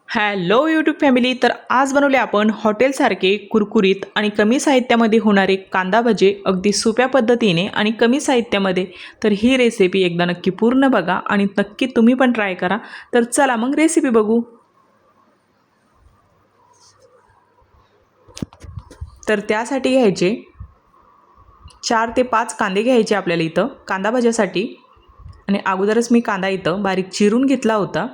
Hello YouTube family. तर आज बनवले आपण हॉटेलसारखे कुरकुरीत आणि कमी साहित्यामध्ये होणारे कांदा भजे अगदी सोप्या पद्धतीने आणि कमी साहित्यामध्ये. तर ही रेसिपी एकदा नक्की पूर्ण बघा आणि नक्की तुम्ही पण ट्राय करा. तर चला मग रेसिपी बघू. तर त्यासाठी घ्यायचे 4 ते 5 कांदे घ्यायचे आपल्याला इथं कांदा भज्यासाठी. आणि अगोदरच मी कांदा इथं बारीक चिरून घेतला होता.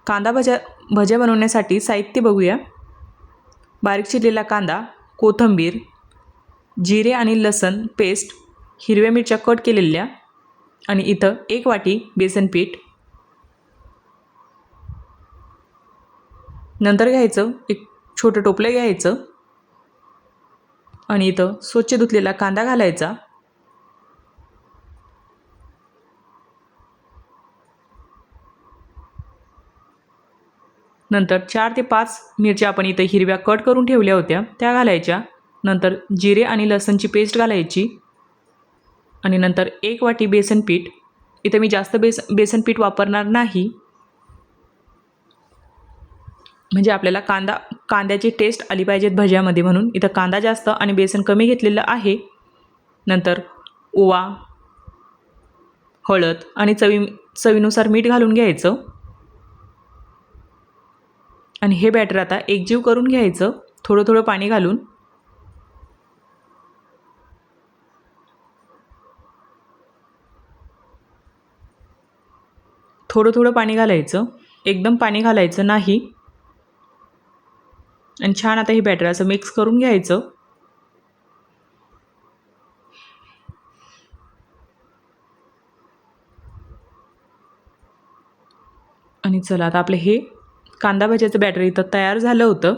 कांदा भज्या बनवण्यासाठी साहित्य बघूया. बारीक चिरलेला कांदा, कोथिंबीर, जिरे आणि लसण पेस्ट, हिरव्या मिरच्या कट केलेल्या आणि इथं 1 वाटी बेसन पीठ. नंतर घ्यायचं एक छोटं टोपलं घ्यायचं आणि इथं स्वच्छ धुतलेला कांदा घालायचा. नंतर 4 ते 5 मिरच्या आपण इथं हिरव्या कट करून ठेवल्या होत्या त्या घालायच्या. नंतर जिरे आणि लसणची पेस्ट घालायची आणि नंतर 1 वाटी बेसन पीठ. इथं मी जास्त बेसन पीठ वापरणार नाही, म्हणजे आपल्याला कांद्याची टेस्ट आली पाहिजेत भज्यामध्ये, म्हणून इथं कांदा जास्त आणि बेसन कमी घेतलेलं आहे. नंतर ओवा, हळद आणि चवीनुसार मीठ घालून घ्यायचं आणि हे बॅटर आता एकजीव करून घ्यायचं थोडं थोडं पाणी घालून. थोडं थोडं पाणी घालायचं, एकदम पाणी घालायचं नाही. आणि छान आता हे बॅटर असं मिक्स करून घ्यायचं. आणि चला आता आपलं हे कांदा भज्याचं बॅटर इथं तयार झालं होतं.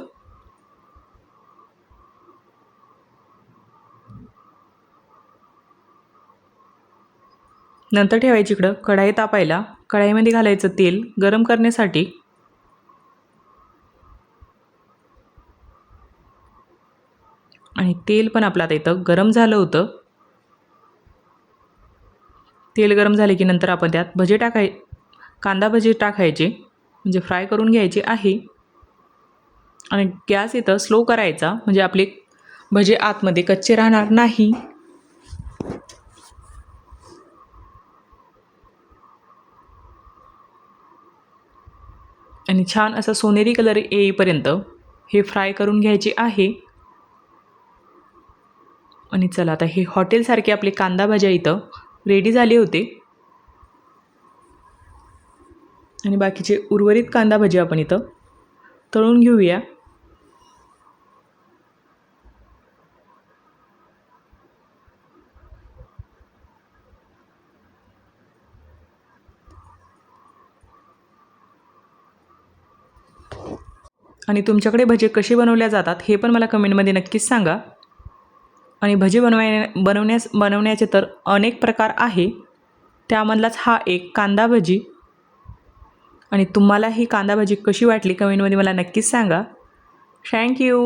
नंतर ठेवायची इकडं कढाई तापायला. कढाईमध्ये घालायचं तेल गरम करण्यासाठी. आणि तेल पण आपलं आता इथं गरम झालं होतं. तेल गरम झाले की नंतर आपण त्यात कांदा भजे टाकायचे, म्हणजे फ्राय करून घ्यायचे आहे. आणि गॅस इथं स्लो करायचा, म्हणजे आपले भजे आतमध्ये कच्चे राहणार नाही. आणि छान असा सोनेरी कलर येईपर्यंत हे फ्राय करून घ्यायचे आहे. आणि चला आता हे हॉटेलसारखे आपले कांदा भज्या इथं रेडी झाले होते. आणि बाकीचे उर्वरित कांदा भजे आपण इथं तळून घेऊया. आणि तुमच्याकडे भजे कसे बनवल्या जातात हे पण मला कमेंटमध्ये नक्कीच सांगा. आणि भजे बनवण्याचे तर अनेक प्रकार आहे, त्यामधलाच हा एक कांदा भजी. आणि तुम्हाला ही कांदा भजी कशी वाटली कमेंटमध्ये मला नक्कीच सांगा. थँक्यू.